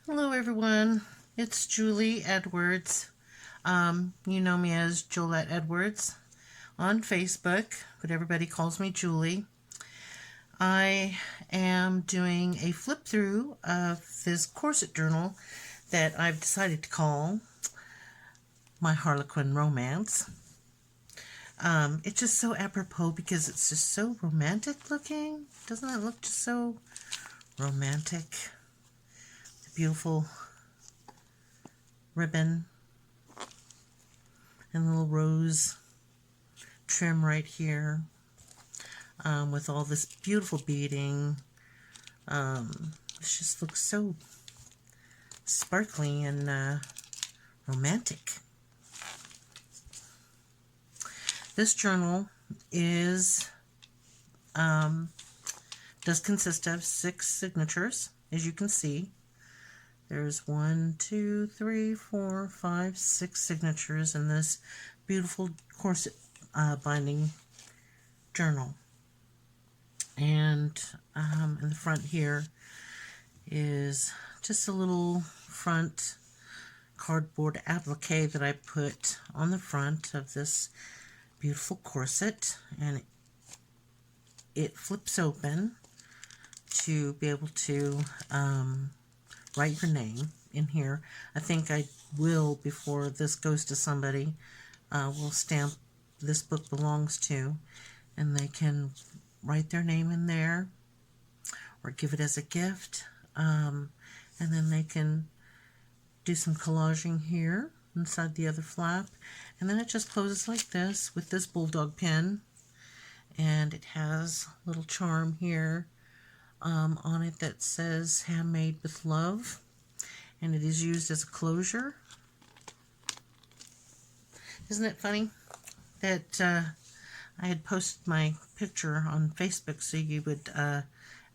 Hello, everyone. It's Julie Edwards. You know me as Jolette Edwards on Facebook, but everybody calls me Julie. I am doing a flip through of this corset journal that I've decided to call My Harlequin Romance. It's just so apropos because it's just so romantic looking. Doesn't it look just so romantic? The beautiful ribbon and little rose trim right here, with all this beautiful beading. This just looks so sparkly and romantic. This journal is does consist of 6 signatures, as you can see. There's 1, 2, 3, 4, 5, 6 signatures in this beautiful corset binding journal. And in the front here is just a little front cardboard applique that I put on the front of this beautiful corset, and it flips open to be able to write your name in here. I think I will, before this goes to somebody, will stamp "This book belongs to," and they can write their name in there or give it as a gift, and then they can do some collaging here inside the other flap, and then it just closes like this with this bulldog pin, and it has a little charm here on it that says "Handmade with Love," and it is used as a closure. Isn't it funny that I had posted my picture on Facebook so you would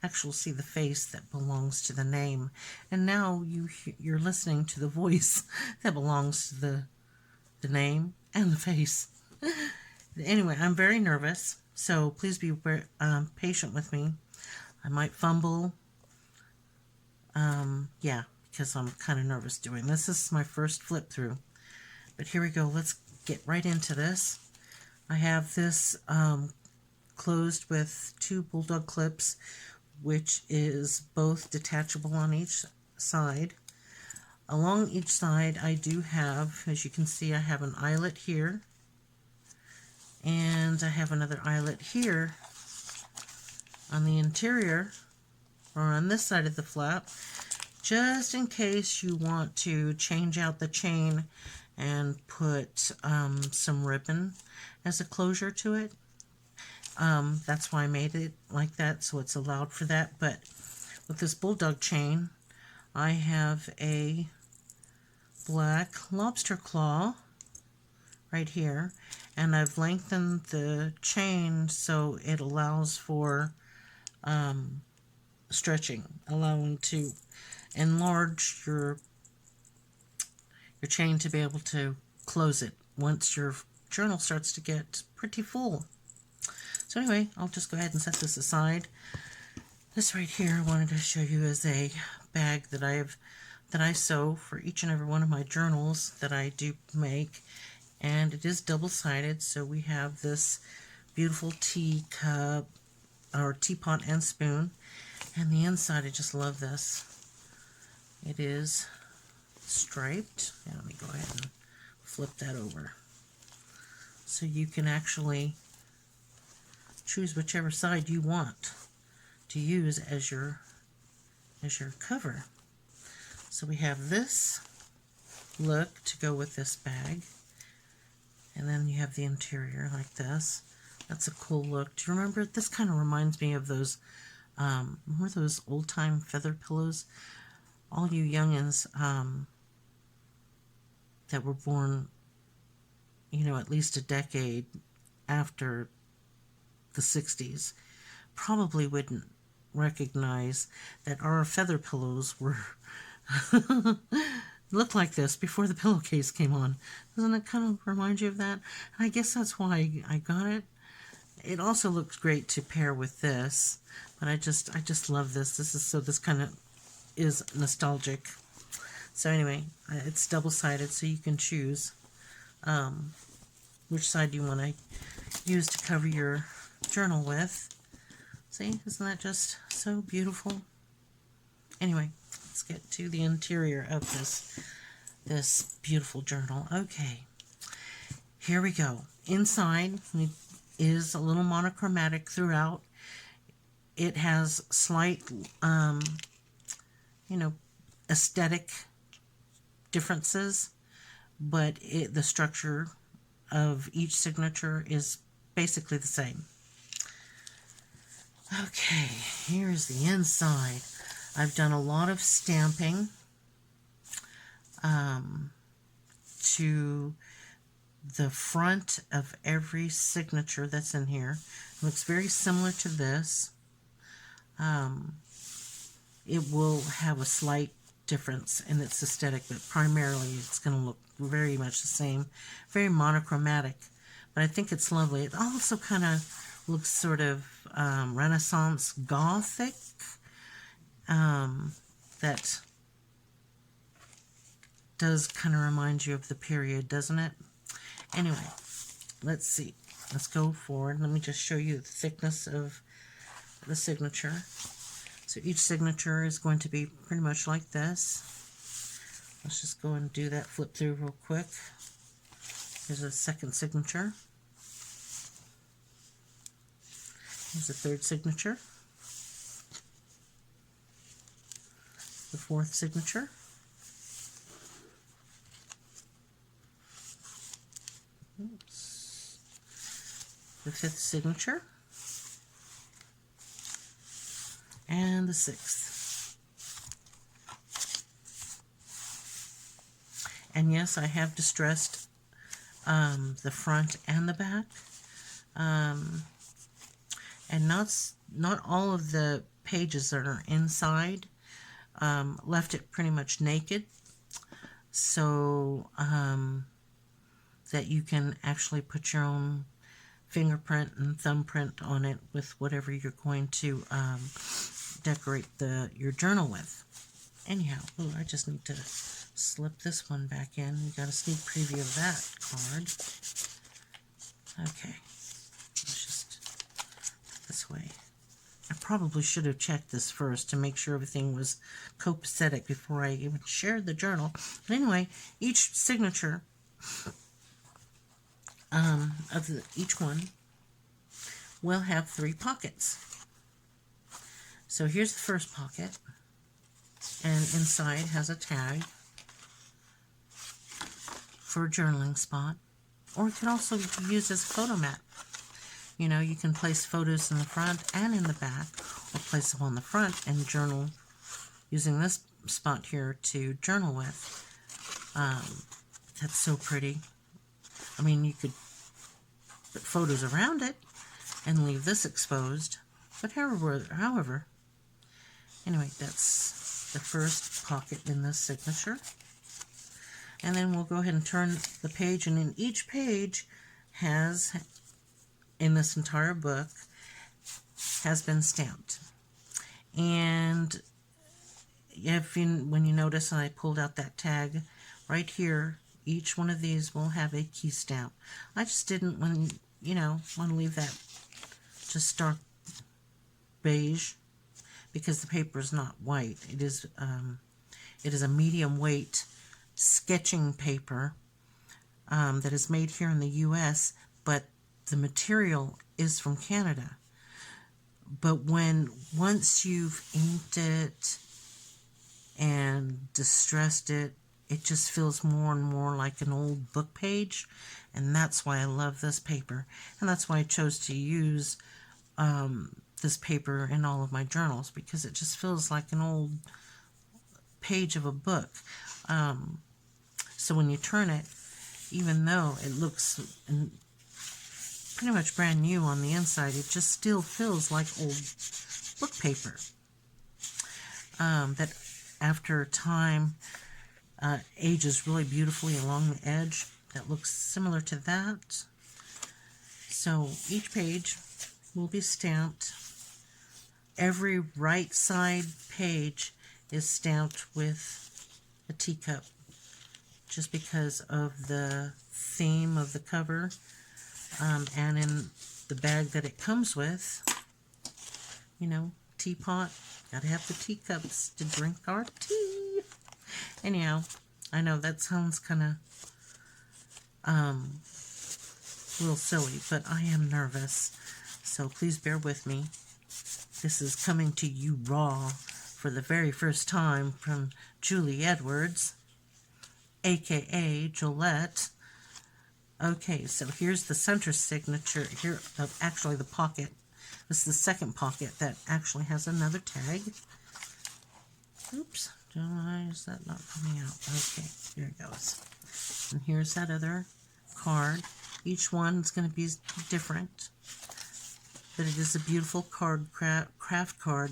actually see the face that belongs to the name, and now you're listening to the voice that belongs to the name and the face. Anyway, I'm very nervous, so please be patient with me. I might fumble. Yeah, because I'm kind of nervous doing this. This is my first flip through. But here we go. Let's get right into this. I have this closed with 2 bulldog clips, which is both detachable on each side. Along each side, I do have, as you can see, I have an eyelet here, and I have another eyelet here on the interior, or on this side of the flap, just in case you want to change out the chain and put some ribbon as a closure to it. That's why I made it like that, so it's allowed for that. But with this bulldog chain, I have a black lobster claw right here, and I've lengthened the chain so it allows for stretching, allowing to enlarge your chain to be able to close it once your journal starts to get pretty full. So anyway, I'll just go ahead and set this aside. This right here I wanted to show you is a bag that I sew for each and every one of my journals that I do make, and it is double-sided. So we have this beautiful tea cup or teapot and spoon, and the inside, I just love this. It is striped. Now let me go ahead and flip that over so you can actually choose whichever side you want to use as your cover. So we have this look to go with this bag, and then you have the interior like this. That's a cool look. Do you remember? This kind of reminds me of those remember those old-time feather pillows? All you youngins that were born, at least a decade after the 60s probably wouldn't recognize that our feather pillows were looked like this before the pillowcase came on. Doesn't it kind of remind you of that? And I guess that's why I got it. It also looks great to pair with this, but I just love this. This kind of is nostalgic. So anyway, it's double-sided, so you can choose which side you want to use to cover your journal with. See, isn't that just so beautiful? Anyway, let's get to the interior of this beautiful journal. Okay, here we go. Inside is a little monochromatic throughout. It has slight, aesthetic differences, but the structure of each signature is basically the same. Okay, here's the inside. I've done a lot of stamping to the front of every signature that's in here. It looks very similar to this. It will have a slight difference in its aesthetic, but primarily it's going to look very much the same, very monochromatic. But I think it's lovely. It also kind of looks sort of Renaissance Gothic. That does kind of remind you of the period, doesn't it? Anyway, let's see. Let's go forward. Let me just show you the thickness of the signature. So each signature is going to be pretty much like this. Let's just go and do that flip through real quick. Here's a second signature. Here's a third signature. The fourth signature. Oops. The fifth signature. And the sixth. And yes, I have distressed the front and the back. And not all of the pages that are inside. Left it pretty much naked, so that you can actually put your own fingerprint and thumbprint on it with whatever you're going to decorate your journal with. Anyhow, I just need to slip this one back in. You got a sneak preview of that card. Okay, let's just put this way. I probably should have checked this first to make sure everything was copacetic before I even shared the journal. But anyway, each signature each one will have 3 pockets. So here's the first pocket, and inside has a tag for a journaling spot, or it could also be used as a photo mat. You know, you can place photos in the front and in the back, or place them on the front and journal using this spot here to journal with. That's so pretty. I mean, you could put photos around it and leave this exposed, but however, anyway, that's the first pocket in this signature. And then we'll go ahead and turn the page, and in each page has, in this entire book, has been stamped. And when you notice, I pulled out that tag right here, each one of these will have a key stamp. I just didn't want to leave that just dark beige, because the paper is not white. It is a medium weight sketching paper that is made here in the U.S., but the material is from Canada. But once you've inked it and distressed it, it just feels more and more like an old book page, and that's why I love this paper, and that's why I chose to use this paper in all of my journals, because it just feels like an old page of a book. So when you turn it, even though it looks pretty much brand new on the inside, it just still feels like old book paper. That after time ages really beautifully along the edge. That looks similar to that. So each page will be stamped. Every right side page is stamped with a teacup, just because of the theme of the cover, and in the bag that it comes with, you know, teapot. Gotta have the teacups to drink our tea. Anyhow, I know that sounds kind of a little silly, but I am nervous, so please bear with me. This is coming to you raw for the very first time from Julie Edwards, aka Jolette. Okay, so here's the center signature here, actually the pocket. This is the second pocket that actually has another tag. Oops, is that not coming out? Okay, here it goes. And here's that other card. Each one's going to be different, but it is a beautiful craft card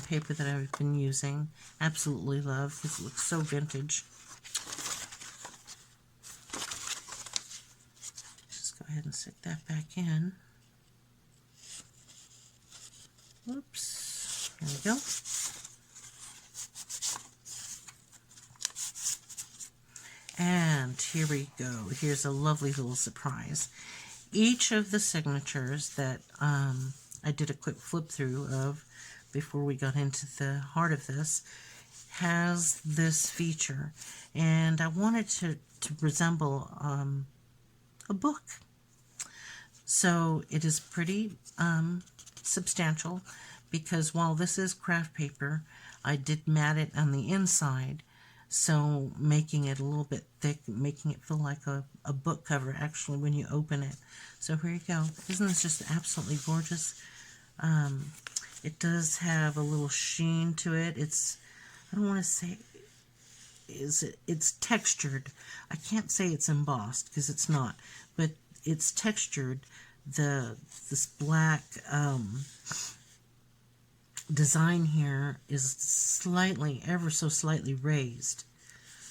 paper that I've been using. Absolutely love because it looks so vintage. Just go ahead and stick that back in. Oops, there we go. And here we go. Here's a lovely little surprise. Each of the signatures that I did a quick flip through of before we got into the heart of this has this feature, and I wanted to resemble a book. So it is pretty substantial, because while this is craft paper, I did mat it on the inside, so making it a little bit thick, making it feel like a book cover actually when you open it. So here you go. Isn't this just absolutely gorgeous? It does have a little sheen to it. It's, I don't want to say, it's textured. I can't say it's embossed because it's not, but it's textured. This black design here is slightly, ever so slightly raised,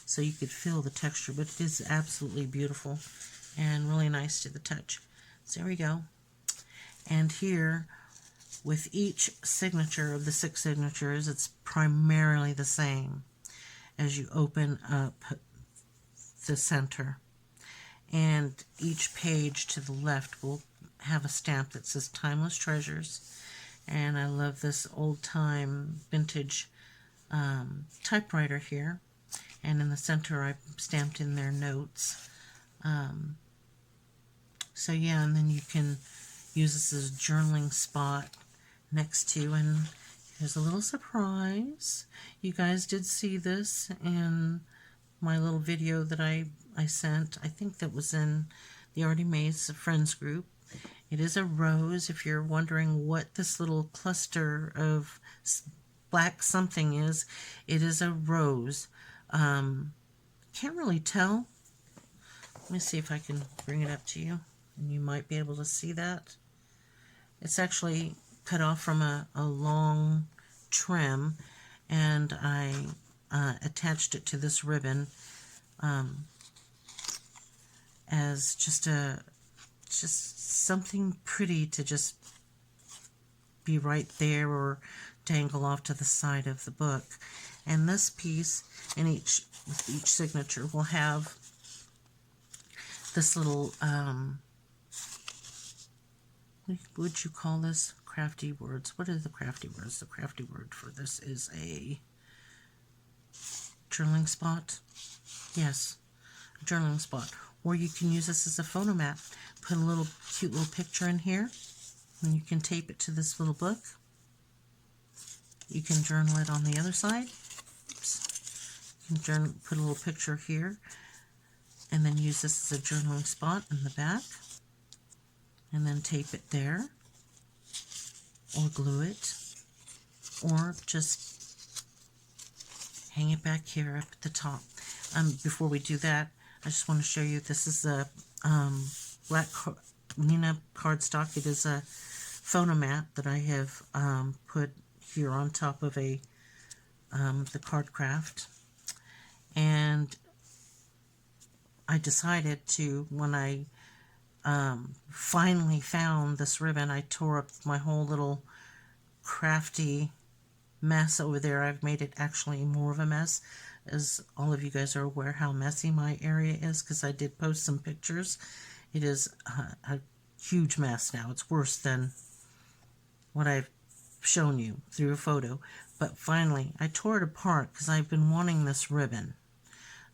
so you could feel the texture, but it is absolutely beautiful and really nice to the touch. So there we go. And here, with each signature of the 6 signatures, it's primarily the same as you open up the center. And each page to the left will have a stamp that says Timeless Treasures. And I love this old-time vintage typewriter here. And in the center, I stamped in their notes. So yeah, and then you can use this as a journaling spot next to, and here's a little surprise. You guys did see this in my little video that I sent. I think that was in the Artie Mays Friends group. It is a rose, if you're wondering what this little cluster of black something is. It is a rose. Can't really tell. Let me see if I can bring it up to you, and you might be able to see that. It's actually cut off from a long trim, and I attached it to this ribbon as just something pretty to just be right there or dangle off to the side of the book. And this piece, in each signature, will have this little what would you call this? Crafty words. What are the crafty words? The crafty word for this is a journaling spot. Yes, a journaling spot. Or you can use this as a photo mat. Put a little cute little picture in here, and you can tape it to this little book. You can journal it on the other side. Oops. You can put a little picture here, and then use this as a journaling spot in the back, and then tape it there, or glue it, or just hang it back here up at the top. Before we do that, I just want to show you, this is a black Neenah cardstock. It is a photo mat that I have put here on top of the card craft. And I decided to, when I finally found this ribbon, I tore up my whole little crafty mess over there. I've made it actually more of a mess, as all of you guys are aware how messy my area is, because I did post some pictures. It is a huge mess now. It's worse than what I've shown you through a photo. But finally, I tore it apart because I've been wanting this ribbon.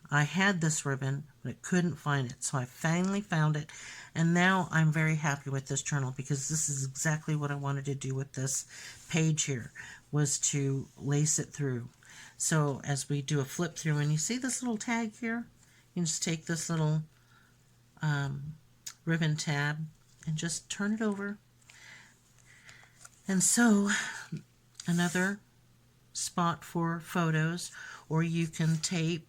I had this ribbon, but I couldn't find it, so I finally found it, and now I'm very happy with this journal, because this is exactly what I wanted to do with this page here, was to lace it through. So as we do a flip through, and you see this little tag here, you can just take this little ribbon tab and just turn it over. And so another spot for photos, or you can tape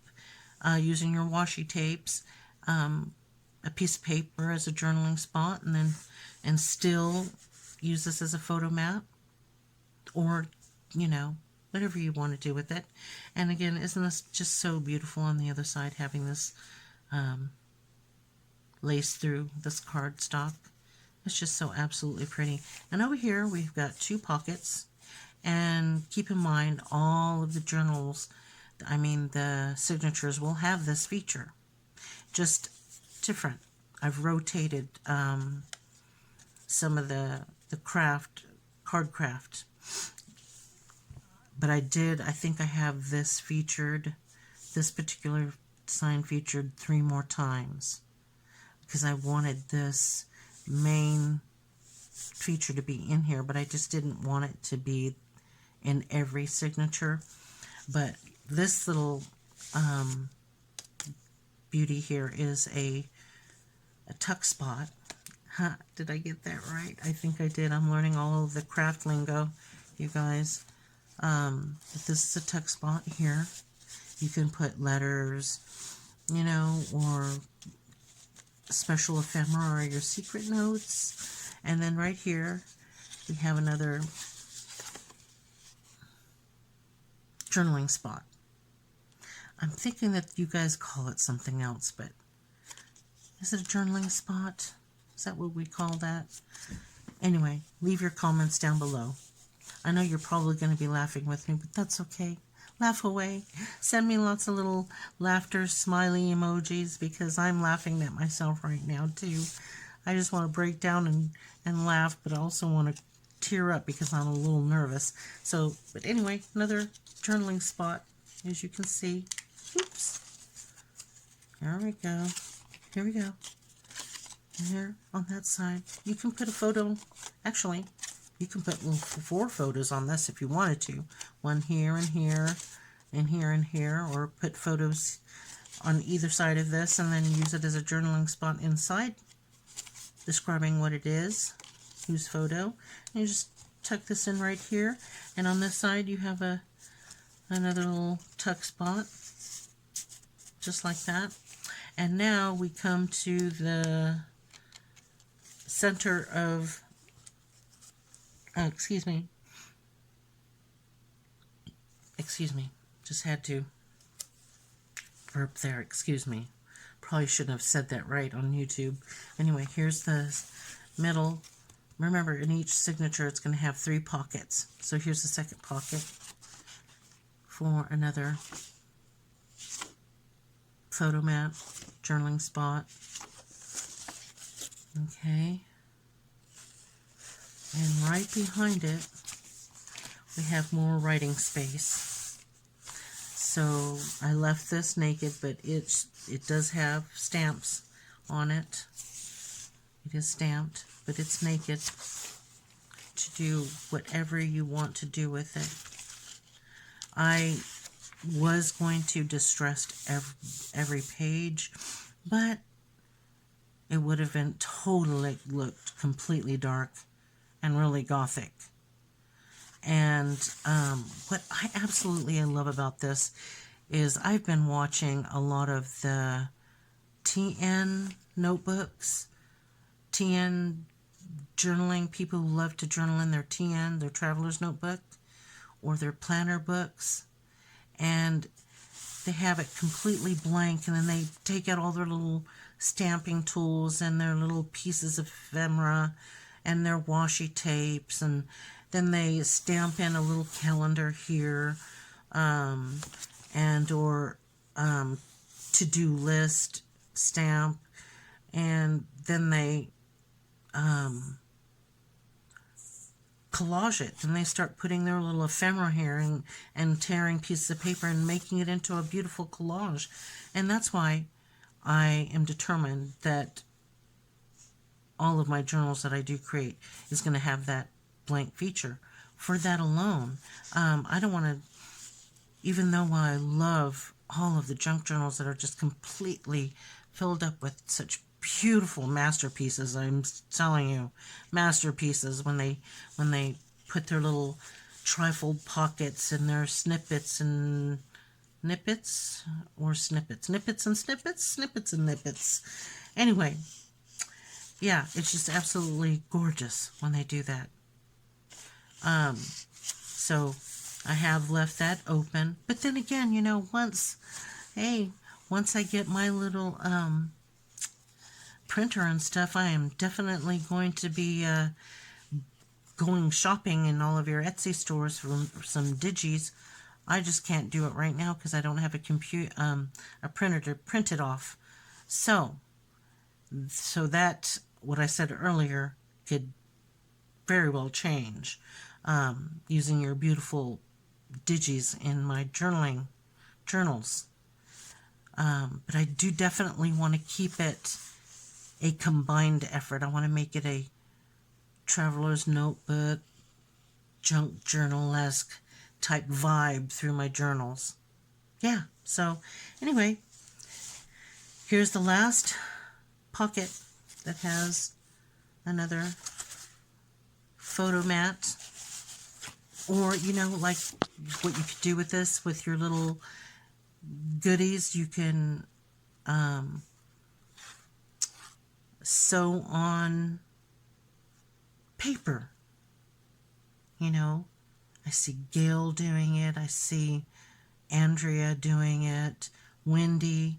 using your washi tapes a piece of paper as a journaling spot, and still use this as a photo mat, or whatever you want to do with it. And again, isn't this just so beautiful on the other side, having this lace through this cardstock? It's just so absolutely pretty. And over here we've got 2 pockets, and keep in mind all of the journals, the signatures will have this feature, just different. I've rotated some of the card craft, but I think I have this particular sign featured 3 more times, because I wanted this main feature to be in here, but I just didn't want it to be in every signature. But this little beauty here is a tuck spot. Did I get that right? I think I did. I'm learning all of the craft lingo, you guys. But this is a tuck spot here. You can put letters, or special ephemera, or your secret notes. And then right here we have another journaling spot. I'm thinking that you guys call it something else, but is it a journaling spot? Is that what we call that? Anyway, leave your comments down below. I know you're probably going to be laughing with me, but that's okay. Laugh away. Send me lots of little laughter, smiley emojis, because I'm laughing at myself right now, too. I just want to break down and laugh, but I also want to tear up because I'm a little nervous. But anyway, another journaling spot, as you can see. Oops. There we go. Here we go. Here on that side. You can put a photo. Actually, you can put 4 photos on this if you wanted to. One here and here, and here and here, or put photos on either side of this and then use it as a journaling spot inside, describing what it is, whose photo. And you just tuck this in right here, and on this side you have another little tuck spot, just like that. And now we come to the center of, excuse me, just had to burp there, excuse me. Probably shouldn't have said that right on YouTube. Anyway, here's the middle. Remember, in each signature it's going to have 3 pockets. So here's the second pocket for another photo mat, journaling spot. Okay. And right behind it, we have more writing space. So I left this naked, but it does have stamps on it. It is stamped, but it's naked to do whatever you want to do with it. I was going to distress every page, but it would have been totally looked completely dark and really gothic. And what I absolutely love about this is I've been watching a lot of the TN notebooks, TN journaling, people who love to journal in their TN, their traveler's notebook, or their planner books, and they have it completely blank, and then they take out all their little stamping tools and their little pieces of ephemera and their washi tapes, and Then they stamp in a little calendar here, and or to-do list stamp, and then they collage it, and they start putting their little ephemera here and tearing pieces of paper and making it into a beautiful collage. And that's why I am determined that all of my journals that I do create is going to have that blank feature. For that alone, I don't want to, even though I love all of the junk journals that are just completely filled up with such beautiful masterpieces, I'm telling you, masterpieces, when they put their little trifold pockets and their snippets and nippets, or snippets, nippets and snippets, snippets and nippets. Anyway, yeah, it's just absolutely gorgeous when they do that. So I have left that open, but then again, you know, once I get my little printer and stuff, I am definitely going to be going shopping in all of your Etsy stores for some digis. I just can't do it right now because I don't have a printer to print it off. So that, what I said earlier, could very well change using your beautiful digis in my journals. But I do definitely want to keep it a combined effort. I want to make it a traveler's notebook, junk journal-esque type vibe through my journals. Yeah, so anyway, here's the last pocket that has another photo mat. Or, you know, like what you could do with this, with your little goodies, you can sew on paper. You know, I see Gail doing it. I see Andrea doing it. Wendy.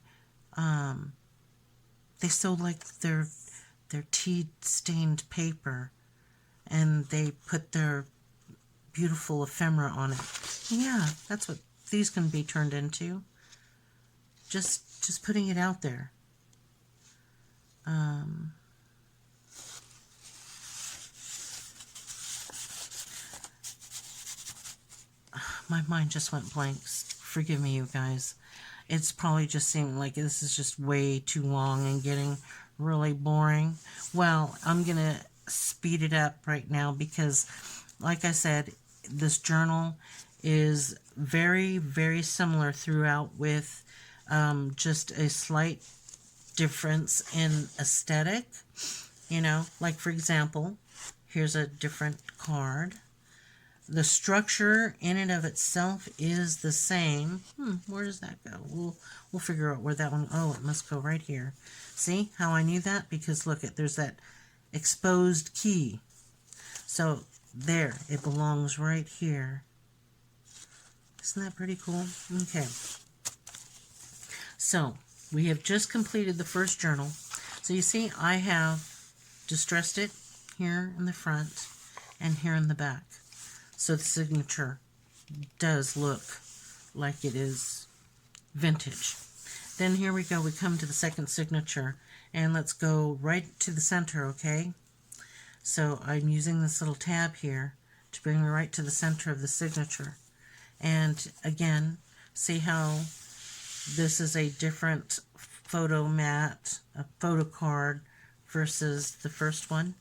They sew like their tea-stained paper, and they put their beautiful ephemera on it. Yeah, that's what these can be turned into. Just putting it out there. My mind just went blank. Forgive me, you guys. It's probably just seeming like this is just way too long and getting really boring. Well, I'm going to speed it up right now because, like I said, this journal is very, very similar throughout, with just a slight difference in aesthetic. You know, like for example, here's a different card. The structure in and of itself is the same. Where does that go? We'll figure out where that one. Oh, it must go right here. See how I knew that? Because look, there's that exposed key. So there, it belongs right here. Isn't that pretty cool? Okay. So we have just completed the first journal. So you see, I have distressed it here in the front and here in the back. So the signature does look like it is vintage. Then here we go. We come to the second signature, and let's go right to the center, okay? So I'm using this little tab here to bring me right to the center of the signature. And again, see how this is a different photo mat, a photo card, versus the first one.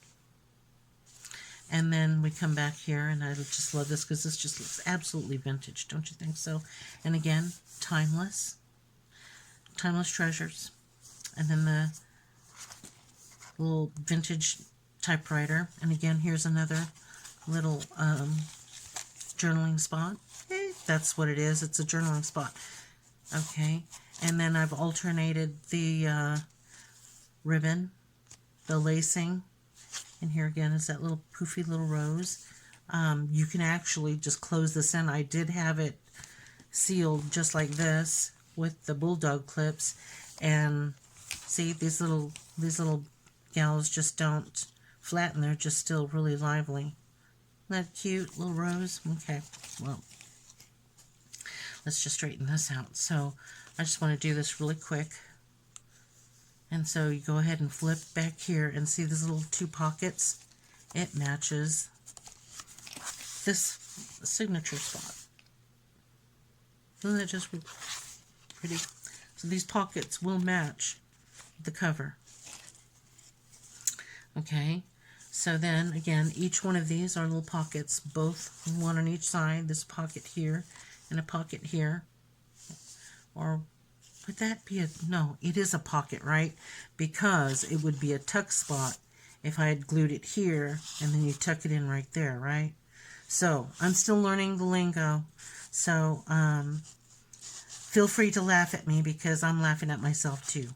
And then we come back here, and I just love this because this just looks absolutely vintage, don't you think so? And again, timeless treasures. And then the little vintage typewriter. And again, here's another little journaling spot. That's what it is. It's a journaling spot. Okay. And then I've alternated the ribbon, the lacing. And here again is that little poofy little rose. You can actually just close this in. I did have it sealed just like this with the bulldog clips. And see, these little gals just don't flatten. They're just still really lively. Isn't that cute little rose? Okay, well, let's just straighten this out. So I just want to do this really quick. And so you go ahead and flip back here and see these little two pockets. It matches this signature spot. Isn't that just pretty? So these pockets will match the cover. Okay, so then again, each one of these are little pockets, both one on each side. This pocket here and a pocket here. Or would that be a, no, it is a pocket, right? Because it would be a tuck spot if I had glued it here and then you tuck it in right there, right? So I'm still learning the lingo. So feel free to laugh at me because I'm laughing at myself too.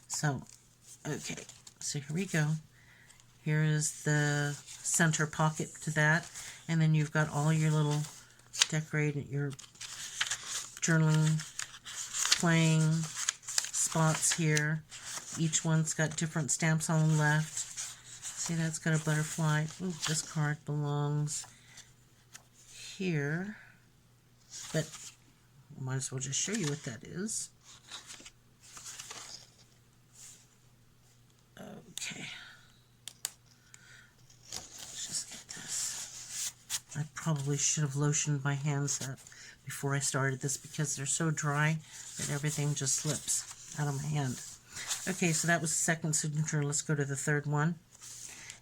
So, okay, so here we go. Here is the center pocket to that. And then you've got all your little decorated, your journaling, playing spots here. Each one's got different stamps on the left. See, that's got a butterfly. Ooh, this card belongs here. But I might as well just show you what that is. Okay. Let's just get this. I probably should have lotioned my hands up before I started this because they're so dry that everything just slips out of my hand. Okay, so that was the second signature. Let's go to the third one.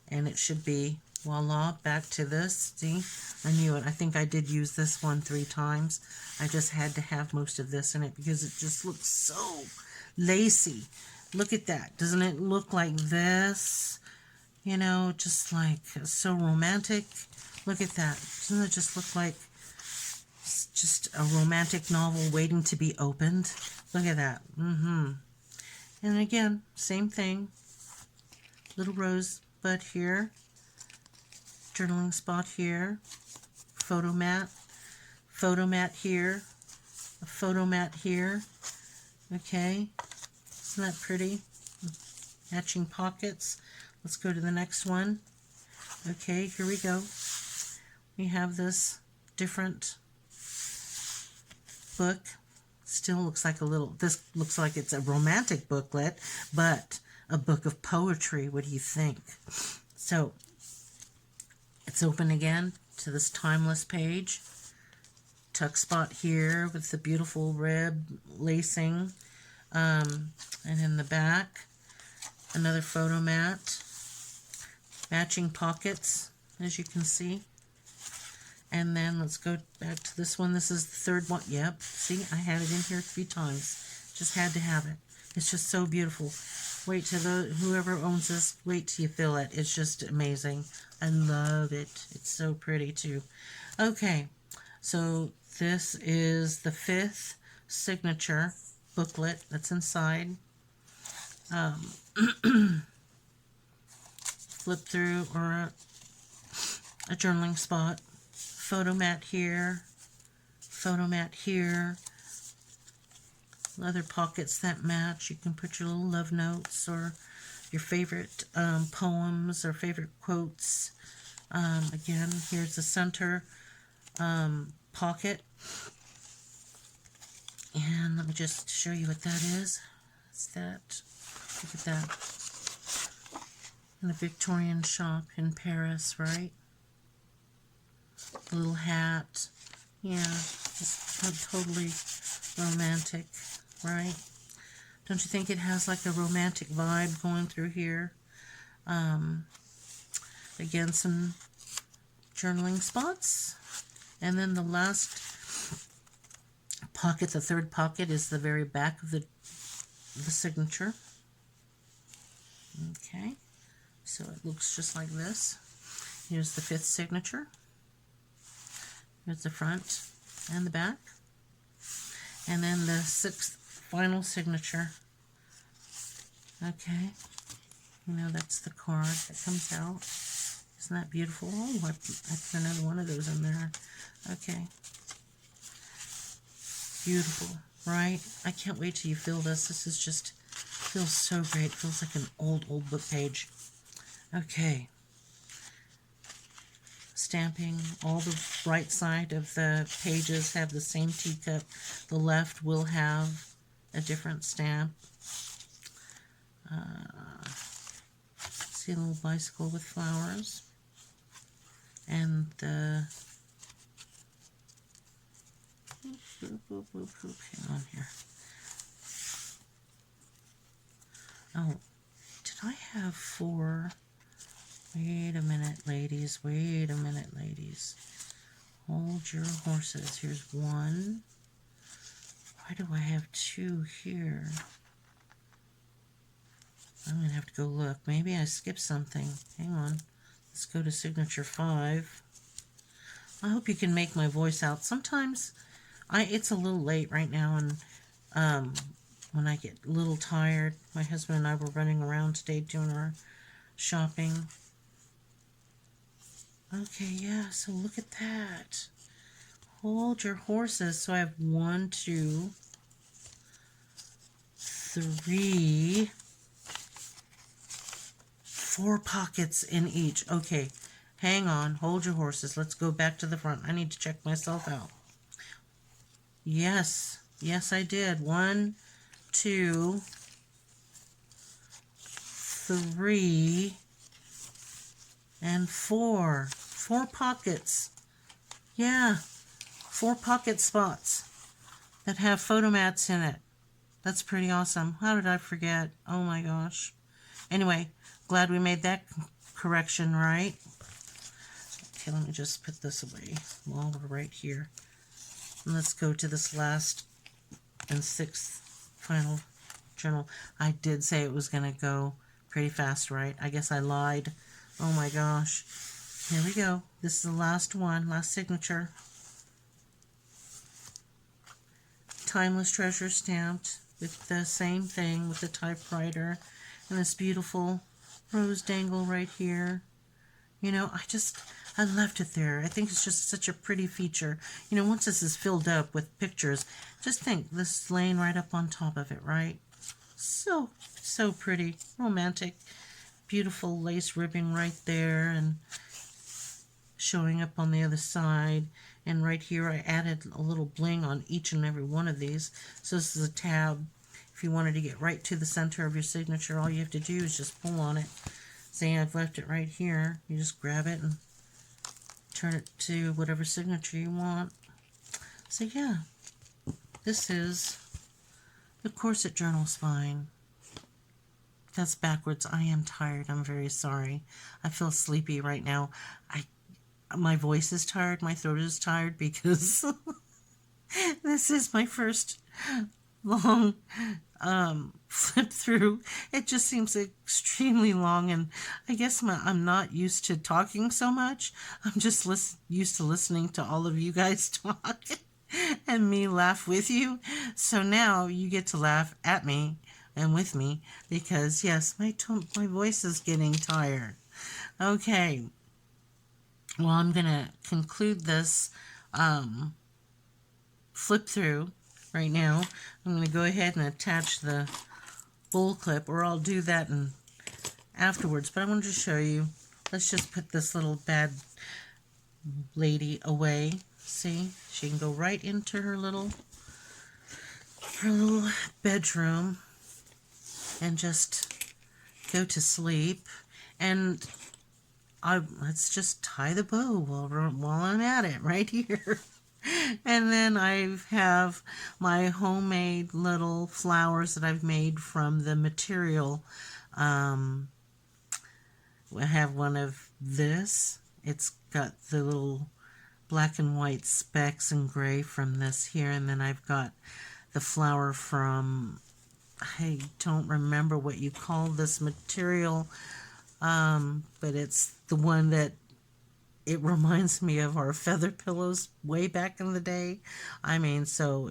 And it should be, voila, back to this. See, I knew it. I think I did use this one 3 times. I just had to have most of this in it because it just looks so lacy. Look at that. Doesn't it look like this? You know, just like so romantic. Look at that. Doesn't it just look like just a romantic novel waiting to be opened? Look at that. And again, same thing. Little rosebud here. Journaling spot here. Photo mat here. A photo mat here. Okay. Isn't that pretty? Matching pockets. Let's go to the next one. Okay, here we go. We have this different book. Still looks like a little, this looks like it's a romantic booklet, but a book of poetry. What do you think? So, it's open again to this timeless page. Tuck spot here with the beautiful red lacing. And in the back, another photo mat. Matching pockets, as you can see. And then let's go back to this one. This is the third one. Yep, see, I had it in here 3 times. Just had to have it. It's just so beautiful. Wait till whoever owns this, wait till you feel it. It's just amazing. I love it. It's so pretty too. Okay, so this is the 5th signature booklet that's inside. Flip through, or a journaling spot. Photo mat here. Photo mat here. Leather pockets that match. You can put your little love notes or your favorite poems or favorite quotes. Again, here's the center pocket. And let me just show you what that is. It's that. Look at that. In a Victorian shop in Paris, right? A little hat. Yeah, it's totally romantic, right? Don't you think it has like a romantic vibe going through here? Again, some journaling spots. And then the last pocket, the third pocket, is the very back of the signature. Okay, so it looks just like this. Here's the 5th signature. Here's the front and the back. And then the 6th final signature. Okay, you know, that's the card that comes out. Isn't that beautiful? Oh, I put another one of those in there. Okay. Beautiful, right? I can't wait till you feel this. This is just, feels so great. It feels like an old book page. Okay. Stay stamping. All the right side of the pages have the same teacup. The left will have a different stamp. See a little bicycle with flowers. And the... Hang on here. Oh, did I have 4? Wait a minute, ladies. Wait a minute, ladies. Hold your horses. Here's 1. Why do I have 2 here? I'm going to have to go look. Maybe I skipped something. Hang on. Let's go to signature 5. I hope you can make my voice out. Sometimes it's a little late right now, and when I get a little tired, my husband and I were running around today doing our shopping. Okay, yeah, so look at that. Hold your horses. So I have 1, 2, 3, 4 pockets in each. Okay, hang on. Hold your horses. Let's go back to the front. I need to check myself out. Yes, yes, I did. 1, 2, 3, and 4. 4 pockets. Yeah, 4 pocket spots that have photo mats in it. That's pretty awesome. How did I forget? Oh my gosh. Anyway, glad we made that correction right. Okay, let me just put this away while we're right here. And let's go to this last and 6th final journal. I did say it was going to go pretty fast, right? I guess I lied. Oh my gosh. Here we go. This is the last one, last signature. Timeless Treasure stamped with the same thing with the typewriter and this beautiful rose dangle right here. You know, I left it there. I think it's just such a pretty feature. You know, once this is filled up with pictures, just think this is laying right up on top of it, right? So, so pretty. Romantic. Beautiful lace ribbing right there and showing up on the other side. And right here I added a little bling on each and every one of these. So this is a tab. If you wanted to get right to the center of your signature, all you have to do is just pull on it. See, I've left it right here. You just grab it and turn it to whatever signature you want. So yeah, this is the Corset Journal Spine. That's backwards. I am tired. I'm very sorry. I feel sleepy right now. My voice is tired. My throat is tired because this is my first long flip through. It just seems extremely long, and I guess I'm not used to talking so much. I'm just used to listening to all of you guys talk and me laugh with you. So now you get to laugh at me and with me because, yes, my voice is getting tired. Okay. Well, I'm going to conclude this flip through right now. I'm going to go ahead and attach the bowl clip, or I'll do that afterwards. But I wanted to show you. Let's just put this little bad lady away. See? She can go right into her little bedroom and just go to sleep. And let's just tie the bow while I'm at it right here. And then I have my homemade little flowers that I've made from the material. I have one of this. It's got the little black and white specks and gray from this here. And then I've got the flower from, I don't remember what you call this material, but it's the one that it reminds me of our feather pillows way back in the day. I mean, so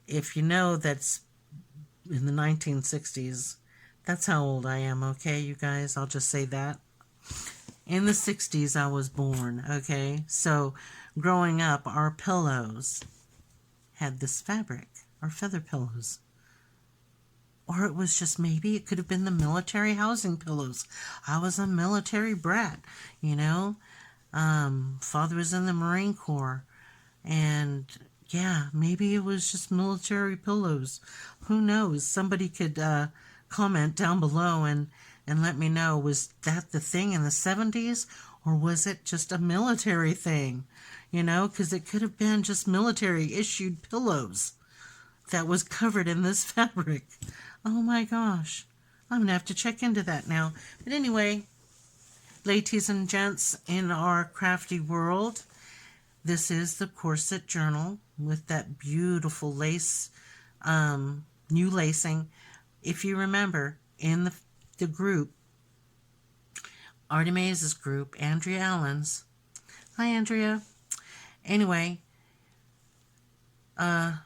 if you know that's in the 1960s, that's how old I am, okay, you guys? I'll just say that. In the 60s, I was born, okay? So growing up, our pillows had this fabric, our feather pillows. Or it was just maybe it could have been the military housing pillows. I was a military brat, you know? Father was in the Marine Corps. And yeah, maybe it was just military pillows. Who knows? Somebody could comment down below and let me know, was that the thing in the 70s, or was it just a military thing? You know, because it could have been just military issued pillows that was covered in this fabric. Oh my gosh. I'm going to have to check into that now. But anyway, ladies and gents in our crafty world, this is the Corset Journal with that beautiful lace, new lacing. If you remember, in the group, Artemase's group, Andrea Allen's. Hi, Andrea. Anyway, the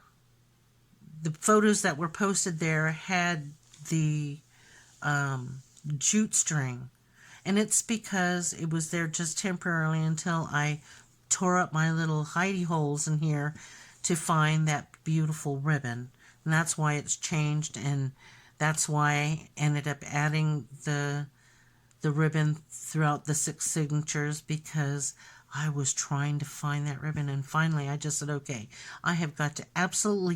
photos that were posted there had the jute string. And it's because it was there just temporarily until I tore up my little hidey holes in here to find that beautiful ribbon. And that's why it's changed, and that's why I ended up adding the ribbon throughout the 6 signatures, because I was trying to find that ribbon, and finally I just said, okay, I have got to absolutely